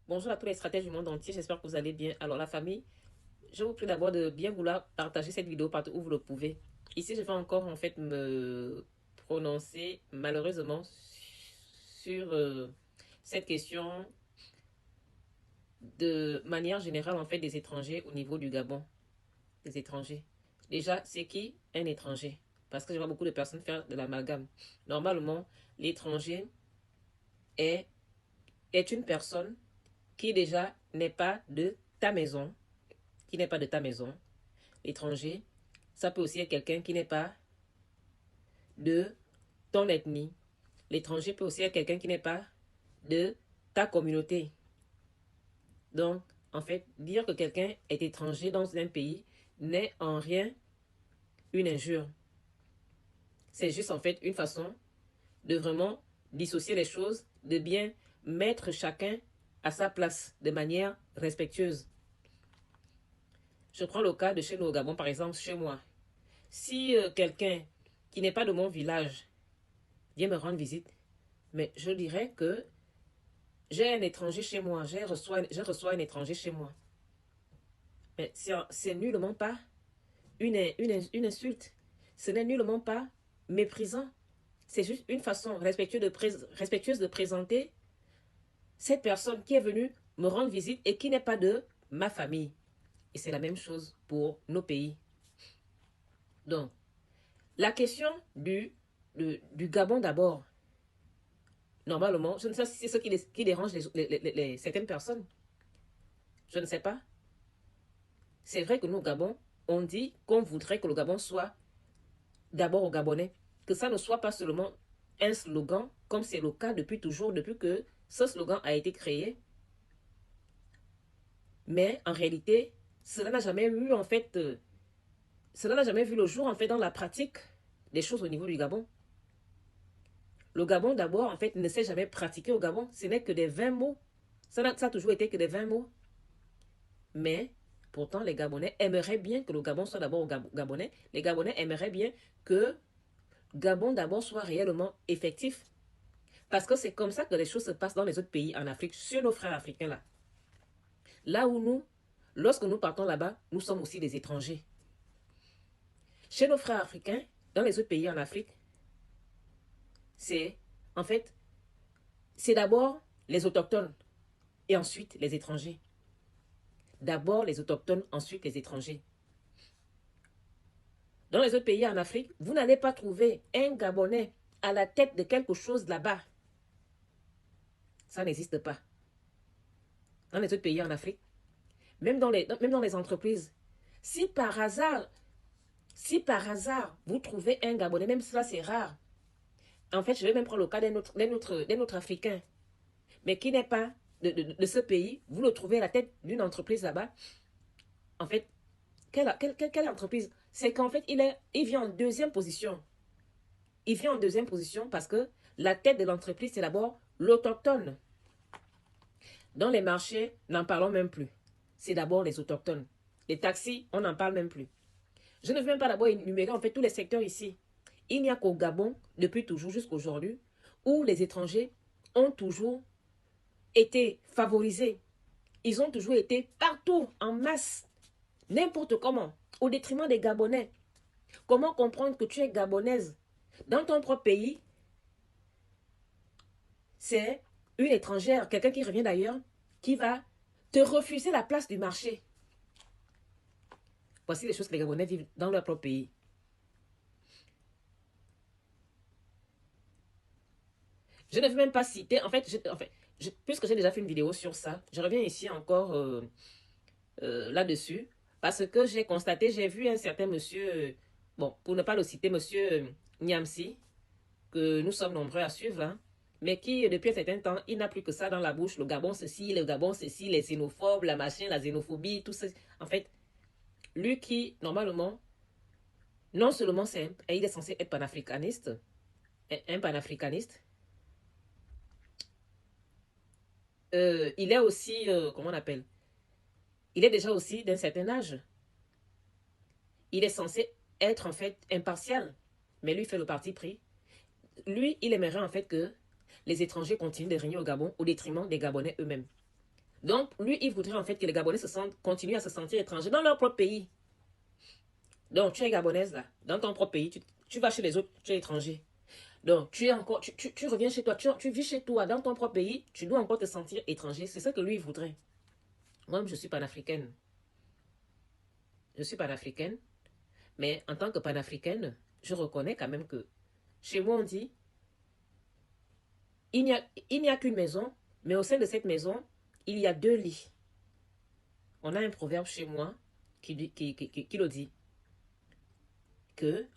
Bonjour à tous les stratèges du monde entier, j'espère que vous allez bien. Alors la famille, je vous prie d'abord de bien vouloir partager cette vidéo partout où vous le pouvez. Ici, je vais encore en fait me prononcer malheureusement sur cette question de manière générale en fait des étrangers au niveau du Gabon. Des étrangers. Déjà, c'est qui un étranger? Parce que je vois beaucoup de personnes faire de l'amalgame. Normalement, l'étranger est, est une personne qui déjà n'est pas de ta maison, qui n'est pas de ta maison. L'étranger, ça peut aussi être quelqu'un qui n'est pas de ton ethnie. L'étranger peut aussi être quelqu'un qui n'est pas de ta communauté. Donc, en fait, dire que quelqu'un est étranger dans un pays n'est en rien une injure. C'est juste en fait une façon de vraiment dissocier les choses, de bien mettre chacun à sa place de manière respectueuse. Je prends le cas de chez nous au Gabon, par exemple, chez moi. Si quelqu'un qui n'est pas de mon village vient me rendre visite, mais je dirais que j'ai un étranger chez moi, je reçois un étranger chez moi. Mais c'est nullement pas une insulte. Ce n'est nullement pas méprisant. C'est juste une façon respectueuse de présenter cette personne qui est venue me rendre visite et qui n'est pas de ma famille. Et c'est la même chose pour nos pays. Donc, la question du Gabon d'abord, normalement, je ne sais pas si c'est ce qui dérange certaines personnes. Je ne sais pas. C'est vrai que nous, au Gabon, on dit qu'on voudrait que le Gabon soit d'abord aux Gabonais. Que ça ne soit pas seulement un slogan, comme c'est le cas depuis toujours, depuis que ce slogan a été créé. Mais en réalité, cela n'a jamais eu en fait, cela n'a jamais vu le jour en fait dans la pratique des choses au niveau du Gabon. Le Gabon d'abord en fait ne s'est jamais pratiqué au Gabon. Ce n'est que des 20 mots. Ça a toujours été que des 20 mots. Mais pourtant, les Gabonais aimeraient bien que le Gabon soit d'abord Gabonais. Les Gabonais aimeraient bien que Gabon d'abord soit réellement effectif. Parce que c'est comme ça que les choses se passent dans les autres pays en Afrique, chez nos frères africains là. Là où nous, lorsque nous partons là-bas, nous sommes aussi des étrangers. Chez nos frères africains, dans les autres pays en Afrique, c'est en fait, c'est d'abord les autochtones et ensuite les étrangers. D'abord les autochtones, ensuite les étrangers. Dans les autres pays en Afrique, vous n'allez pas trouver un Gabonais à la tête de quelque chose là-bas. Ça n'existe pas. Dans les autres pays en Afrique, même dans les entreprises, si par hasard, vous trouvez un Gabonais, même si ça c'est rare, en fait, je vais même prendre le cas d'un autre Africain, mais qui n'est pas de ce pays, vous le trouvez à la tête d'une entreprise là-bas. En fait, quelle entreprise? C'est qu'en fait, il vient en deuxième position. Il vient en deuxième position parce que la tête de l'entreprise, c'est d'abord l'autochtone. Dans les marchés, n'en parlons même plus. C'est d'abord les autochtones. Les taxis, on n'en parle même plus. Je ne veux même pas d'abord énumérer en fait tous les secteurs ici. Il n'y a qu'au Gabon, depuis toujours jusqu'à aujourd'hui, où les étrangers ont toujours été favorisés. Ils ont toujours été partout, en masse, n'importe comment, au détriment des Gabonais. Comment comprendre que tu es gabonaise dans ton propre pays? C'est une étrangère, quelqu'un qui revient d'ailleurs, qui va te refuser la place du marché. Voici les choses que les Gabonais vivent dans leur propre pays. Je ne veux même pas citer, puisque j'ai déjà fait une vidéo sur ça, je reviens ici encore là-dessus, parce que j'ai constaté, j'ai vu un certain monsieur, bon, pour ne pas le citer, monsieur Niamsi, que nous sommes nombreux à suivre, hein, mais qui, depuis un certain temps, il n'a plus que ça dans la bouche, le Gabon ceci, le Gabon ceci, les xénophobes, la machin, la xénophobie, tout ça. En fait, lui qui, normalement, non seulement il est censé être panafricaniste, un panafricaniste, il est aussi, comment on appelle, il est déjà aussi d'un certain âge. Il est censé être en fait impartial, mais lui fait le parti pris. Lui, il aimerait en fait que les étrangers continuent de régner au Gabon au détriment des Gabonais eux-mêmes. Donc, lui, il voudrait en fait que les Gabonais continuent à se sentir étrangers dans leur propre pays. Donc, tu es Gabonaise là, dans ton propre pays, tu vas chez les autres, tu es étranger. Donc, tu reviens chez toi, tu vis chez toi, dans ton propre pays, tu dois encore te sentir étranger. C'est ça que lui, il voudrait. Moi, je suis panafricaine. Je suis panafricaine, mais en tant que panafricaine, je reconnais quand même que chez moi, on dit, il n'y a qu'une maison, mais au sein de cette maison, il y a 2 lits. On a un proverbe chez moi qui le dit, que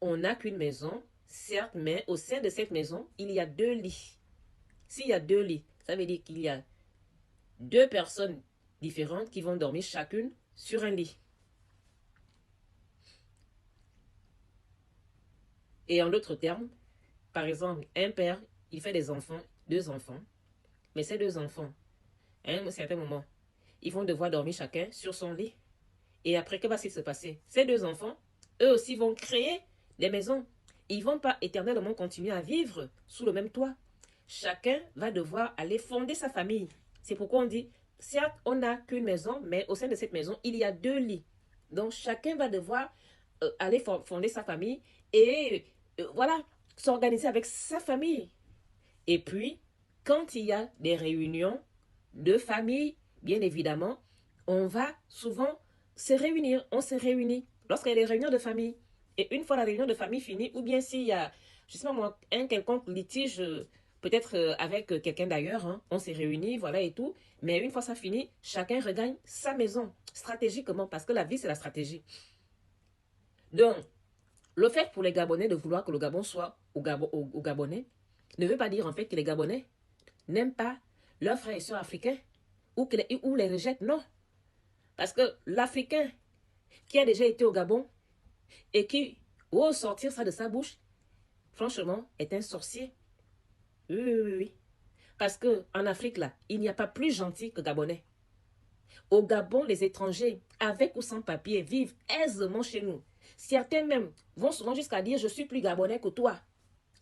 on n'a qu'une maison, certes, mais au sein de cette maison, il y a 2 lits. S'il y a 2 lits, ça veut dire qu'il y a 2 personnes différentes qui vont dormir chacune sur un lit. Et en d'autres termes, par exemple, un père, il fait des enfants, 2 enfants, mais ces 2 enfants, à un certain moment, ils vont devoir dormir chacun sur son lit. Et après, que va-t-il se passer? Ces 2 enfants, eux aussi vont créer des maisons. Ils ne vont pas éternellement continuer à vivre sous le même toit. Chacun va devoir aller fonder sa famille. C'est pourquoi on dit, certes, on n'a qu'une maison, mais au sein de cette maison, il y a 2 lits. Donc, chacun va devoir aller fonder sa famille et voilà, s'organiser avec sa famille. Et puis, quand il y a des réunions de famille, bien évidemment, on va souvent se réunir. On se réunit lorsqu'il y a des réunions de famille. Et une fois la réunion de famille finie, ou bien s'il y a, je sais pas moi, un quelconque litige, peut-être avec quelqu'un d'ailleurs, hein, on s'est réunis, voilà et tout. Mais une fois ça fini, chacun regagne sa maison, stratégiquement, parce que la vie, c'est la stratégie. Donc, le fait pour les Gabonais de vouloir que le Gabon soit au Gabonais ne veut pas dire en fait que les Gabonais n'aiment pas leurs frères et sœurs africains ou les rejettent, non. Parce que l'Africain qui a déjà été au Gabon et qui ose sortir ça de sa bouche, franchement, est un sorcier. Oui, oui, oui, oui. Parce qu'en Afrique, là, il n'y a pas plus gentil que Gabonais. Au Gabon, les étrangers, avec ou sans papier, vivent aisément chez nous. Certains même vont souvent jusqu'à dire « Je suis plus Gabonais que toi.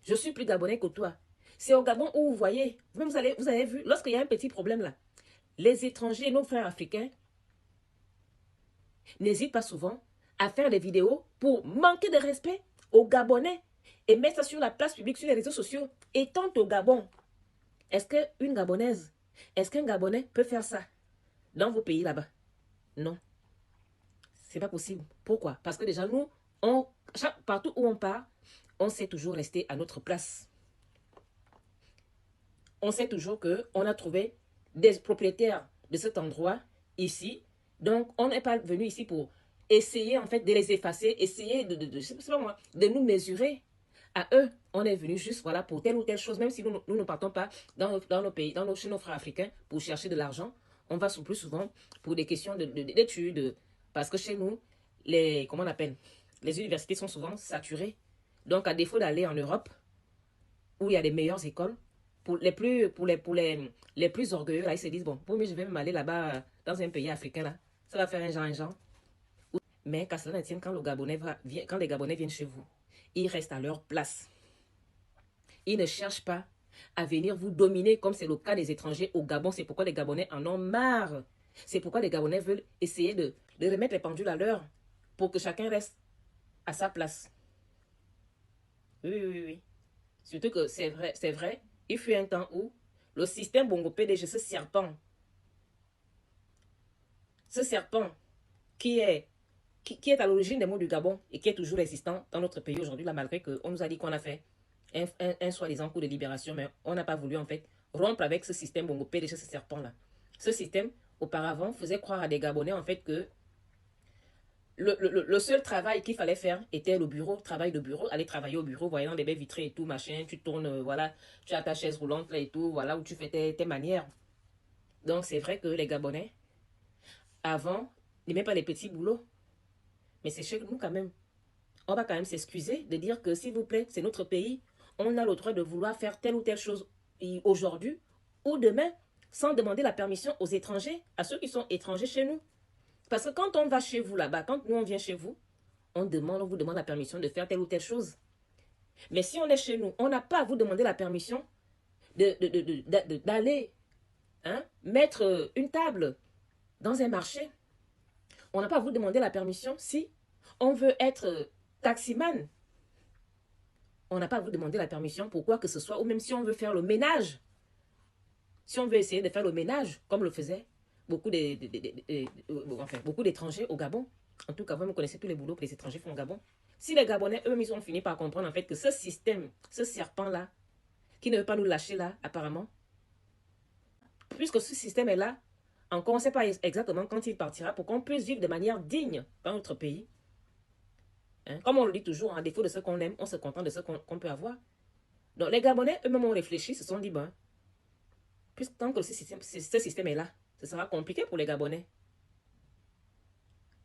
Je suis plus Gabonais que toi. » C'est au Gabon où vous voyez, vous avez vu, lorsqu'il y a un petit problème là, les étrangers, nos frères africains, n'hésitent pas souvent à faire des vidéos pour manquer de respect aux Gabonais et mettre ça sur la place publique, sur les réseaux sociaux. Et tant au Gabon, est-ce qu'une Gabonaise, est-ce qu'un Gabonais peut faire ça dans vos pays là-bas? Non. C'est pas possible. Pourquoi? Parce que déjà, nous, partout où on part, on sait toujours rester à notre place. On sait toujours qu'on a trouvé des propriétaires de cet endroit ici. Donc, on n'est pas venu ici pour essayer en fait de les effacer, essayer de nous mesurer à eux. On est venu juste voilà, pour telle ou telle chose, même si nous ne partons pas dans nos pays, chez nos frères africains pour chercher de l'argent. On va plus souvent pour des questions d'études. Parce que chez nous, comment on appelle, les universités sont souvent saturées. Donc, à défaut d'aller en Europe, où il y a les meilleures écoles, pour les plus orgueilleux, là, ils se disent, bon, pour moi, je vais m'aller là-bas, dans un pays africain, là, ça va faire un genre. Mais qu'à cela ne tienne, quand les Gabonais viennent chez vous, ils restent à leur place. Ils ne cherchent pas à venir vous dominer, comme c'est le cas des étrangers au Gabon. C'est pourquoi les Gabonais en ont marre. C'est pourquoi les Gabonais veulent essayer de remettre les pendules à l'heure pour que chacun reste à sa place. Oui, oui, oui. Surtout que c'est vrai, il fut un temps où le système Bongo PDG, ce serpent qui est à l'origine des maux du Gabon et qui est toujours existant dans notre pays aujourd'hui, là, malgré qu'on nous a dit qu'on a fait un soi-disant coup de libération, mais on n'a pas voulu en fait rompre avec ce système Bongo PDG, ce serpent-là. Ce système, auparavant, faisait croire à des Gabonais en fait que le seul travail qu'il fallait faire était le bureau, travail de bureau, aller travailler au bureau, voyant des baies vitrées et tout, machin, tu tournes, voilà, tu as ta chaise roulante là et tout, voilà, où tu fais tes manières. Donc c'est vrai que les Gabonais, avant, n'aimaient pas les petits boulots. Mais c'est chez nous quand même. On va quand même s'excuser de dire que, s'il vous plaît, c'est notre pays, on a le droit de vouloir faire telle ou telle chose aujourd'hui ou demain, sans demander la permission aux étrangers, à ceux qui sont étrangers chez nous. Parce que quand on va chez vous là-bas, quand nous on vient chez vous, on vous demande la permission de faire telle ou telle chose. Mais si on est chez nous, on n'a pas à vous demander la permission d'aller hein, mettre une table dans un marché. On n'a pas à vous demander la permission. Si on veut être taximan, on n'a pas à vous demander la permission pour quoi que ce soit. Ou même si on veut faire le ménage. Si on veut essayer de faire le ménage, comme le faisaient beaucoup beaucoup d'étrangers au Gabon. En tout cas, vous connaissez tous les boulots que les étrangers font au Gabon. Si les Gabonais, eux-mêmes, ils ont fini par comprendre en fait que ce système, ce serpent-là, qui ne veut pas nous lâcher là, apparemment, puisque ce système est là, encore on ne sait pas exactement quand il partira pour qu'on puisse vivre de manière digne dans notre pays. Hein? Comme on le dit toujours, en défaut de ce qu'on aime, on se contente de ce qu'on peut avoir. Donc les Gabonais, eux-mêmes, ont réfléchi, se sont dit, ben, puisque tant que ce système est là, ce sera compliqué pour les Gabonais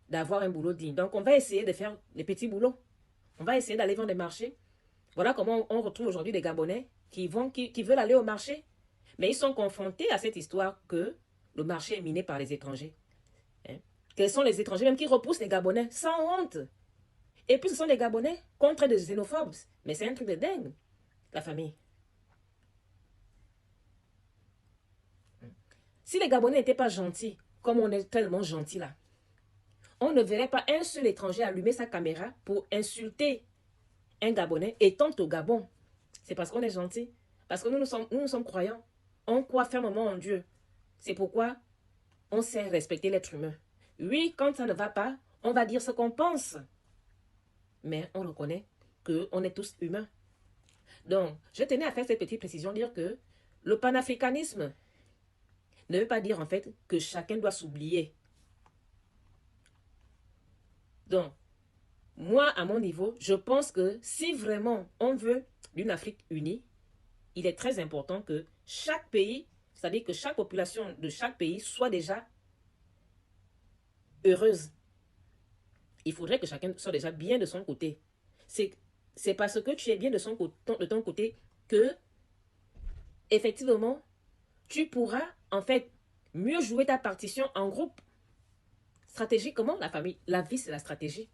d'avoir un boulot digne. Donc, on va essayer de faire des petits boulots. On va essayer d'aller vendre des marchés. Voilà comment on retrouve aujourd'hui des Gabonais qui veulent aller au marché. Mais ils sont confrontés à cette histoire que le marché est miné par les étrangers. Hein? Quels sont les étrangers même qui repoussent les Gabonais sans honte? Et puis, ce sont des Gabonais contre des xénophobes. Mais c'est un truc de dingue, la famille. Si les Gabonais n'étaient pas gentils, comme on est tellement gentils là, on ne verrait pas un seul étranger allumer sa caméra pour insulter un Gabonais étant au Gabon. C'est parce qu'on est gentil. Parce que nous sommes croyants. On croit fermement en Dieu. C'est pourquoi on sait respecter l'être humain. Oui, quand ça ne va pas, on va dire ce qu'on pense. Mais on reconnaît qu'on est tous humains. Donc, je tenais à faire cette petite précision, dire que le panafricanisme ne veut pas dire en fait que chacun doit s'oublier. Donc, moi, à mon niveau, je pense que si vraiment on veut d'une Afrique unie, il est très important que chaque pays, c'est-à-dire que chaque population de chaque pays soit déjà heureuse. Il faudrait que chacun soit déjà bien de son côté. C'est parce que tu es bien de ton côté que, effectivement, tu pourras, en fait, mieux jouer ta partition en groupe. Stratégie, comment la famille? La vie, c'est la stratégie.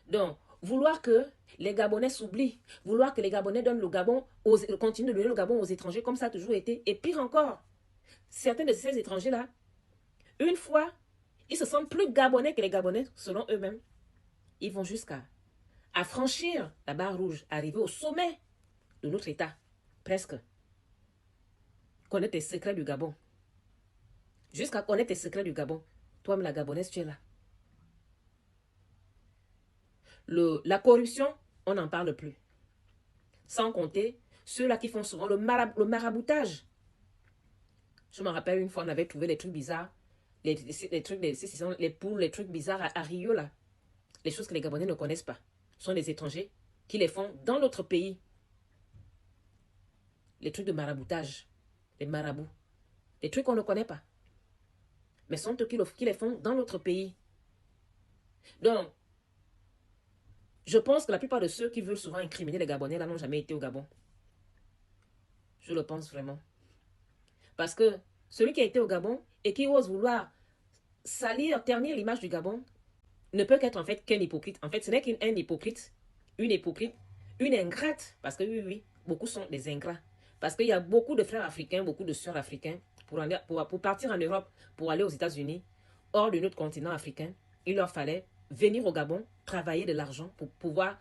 Donc, vouloir que les Gabonais s'oublient, vouloir que les Gabonais donnent le Gabon, continuent de donner le Gabon aux étrangers comme ça a toujours été, et pire encore, certains de ces étrangers-là, une fois, ils se sentent plus Gabonais que les Gabonais, selon eux-mêmes. Ils vont jusqu'à franchir la barre rouge, arriver au sommet de notre État, presque. Connaître les secrets du Gabon. Jusqu'à connaître les secrets du Gabon. Toi-même, la Gabonaise, tu es là. La corruption, on n'en parle plus. Sans compter ceux-là qui font souvent le maraboutage. Je me rappelle une fois, on avait trouvé des trucs bizarres. Les trucs, les poules, les trucs bizarres à Rio, là. Les choses que les Gabonais ne connaissent pas. Ce sont des étrangers qui les font dans notre pays. Les trucs de maraboutage. Les marabouts. Des trucs qu'on ne connaît pas. Mais sont eux qui les font dans notre pays. Donc, je pense que la plupart de ceux qui veulent souvent incriminer les Gabonais, là, n'ont jamais été au Gabon. Je le pense vraiment. Parce que celui qui a été au Gabon et qui ose vouloir salir, ternir l'image du Gabon, ne peut qu'être en fait qu'un hypocrite. En fait, ce n'est qu'un hypocrite, une ingrate. Parce que oui, beaucoup sont des ingrats. Parce qu'il y a beaucoup de frères africains, beaucoup de sœurs africains, pour partir en Europe, pour aller aux États-Unis, hors de notre continent africain, il leur fallait venir au Gabon, travailler de l'argent pour pouvoir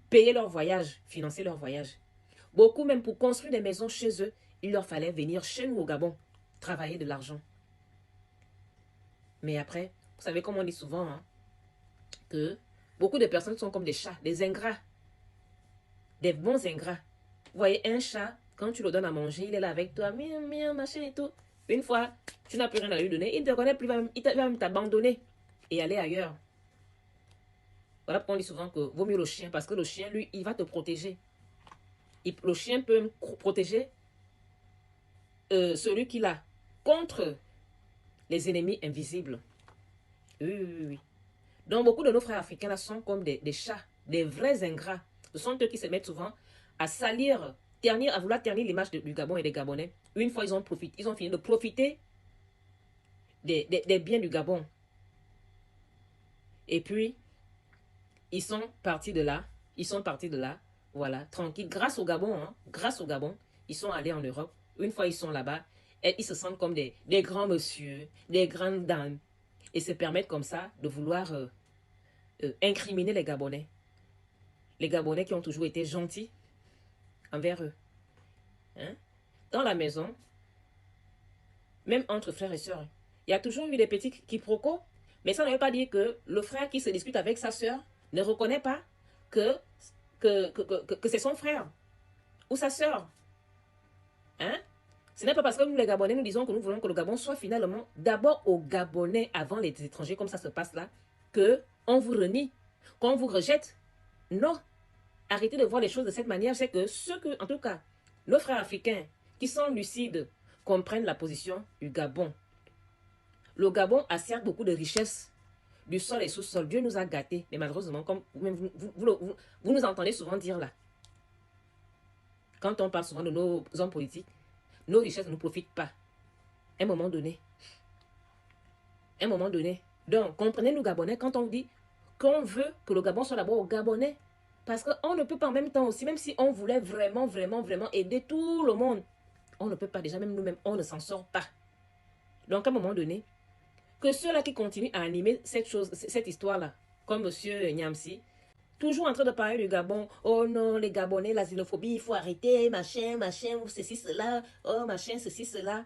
payer leur voyage, financer leur voyage. Beaucoup même pour construire des maisons chez eux, il leur fallait venir chez nous au Gabon, travailler de l'argent. Mais après, vous savez comme on dit souvent, hein, que beaucoup de personnes sont comme des chats, des ingrats, des bons ingrats. Vous voyez, un chat, quand tu le donnes à manger, il est là avec toi, miam, miam, machin et tout. Une fois, tu n'as plus rien à lui donner, il ne te connaît plus, il va même t'abandonner et aller ailleurs. Voilà pourquoi on dit souvent que vaut mieux le chien, parce que le chien, lui, il va te protéger. Le chien peut protéger celui qu'il a contre les ennemis invisibles. Oui. Donc, beaucoup de nos frères africains là sont comme des chats, des vrais ingrats. Ce sont eux qui se mettent souvent à salir, à vouloir ternir l'image du Gabon et des Gabonais. Une fois, ils ont fini de profiter des biens du Gabon. Et puis, ils sont partis de là. Voilà, tranquille. Grâce au Gabon, ils sont allés en Europe. Une fois, ils sont là-bas. ils se sentent comme des grands messieurs, des grandes dames, et se permettent comme ça de vouloir incriminer les Gabonais. Les Gabonais qui ont toujours été gentils envers eux. Hein? Dans la maison, même entre frères et sœurs, il y a toujours eu des petits quiproquos, mais ça ne veut pas dire que le frère qui se dispute avec sa sœur ne reconnaît pas que c'est son frère ou sa sœur. Hein? Ce n'est pas parce que nous, les Gabonais, nous disons que nous voulons que le Gabon soit finalement d'abord aux Gabonais avant les étrangers, comme ça se passe là, qu'on vous renie, qu'on vous rejette. Non. Arrêtez de voir les choses de cette manière. C'est que ceux que, en tout cas, nos frères africains qui sont lucides comprennent la position du Gabon. Le Gabon a certes beaucoup de richesses du sol et sous-sol. Dieu nous a gâtés. Mais malheureusement, comme vous nous entendez souvent dire là, quand on parle souvent de nos hommes politiques, nos richesses ne nous profitent pas. À un moment donné. À un moment donné. Donc, comprenez-nous Gabonais quand on dit qu'on veut que le Gabon soit d'abord aux Gabonais. Parce qu'on ne peut pas en même temps aussi, même si on voulait vraiment, vraiment, vraiment aider tout le monde, on ne peut pas, déjà même nous-mêmes, on ne s'en sort pas. Donc à un moment donné, que ceux-là qui continuent à animer cette histoire-là, comme M. Niamsi, toujours en train de parler du Gabon, oh non, les Gabonais, la xénophobie, il faut arrêter, machin, machin, ceci, cela, oh machin, ceci, cela.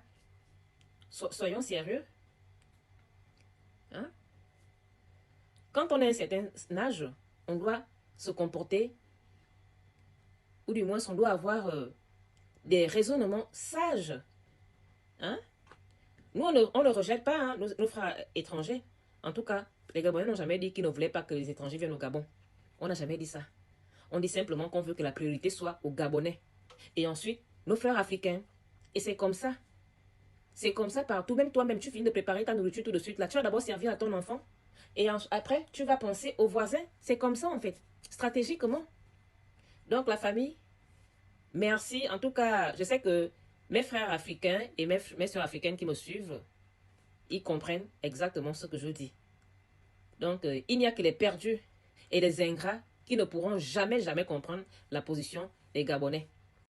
Soyons sérieux. Hein? Quand on a un certain âge, on doit se comporter, ou du moins on doit avoir des raisonnements sages. Hein? Nous, on ne rejette pas hein, nos frères étrangers. En tout cas, les Gabonais n'ont jamais dit qu'ils ne voulaient pas que les étrangers viennent au Gabon. On n'a jamais dit ça. On dit simplement qu'on veut que la priorité soit aux Gabonais. Et ensuite, nos frères africains. Et c'est comme ça. C'est comme ça partout. Même toi-même, tu finis de préparer ta nourriture tout de suite. Là, tu vas d'abord servir à ton enfant. Et après, tu vas penser aux voisins. C'est comme ça, en fait. Stratégiquement. Donc, la famille, merci. En tout cas, je sais que mes frères africains et mes soeurs africaines qui me suivent, ils comprennent exactement ce que je dis. Donc, il n'y a que les perdus et les ingrats qui ne pourront jamais, jamais comprendre la position des Gabonais.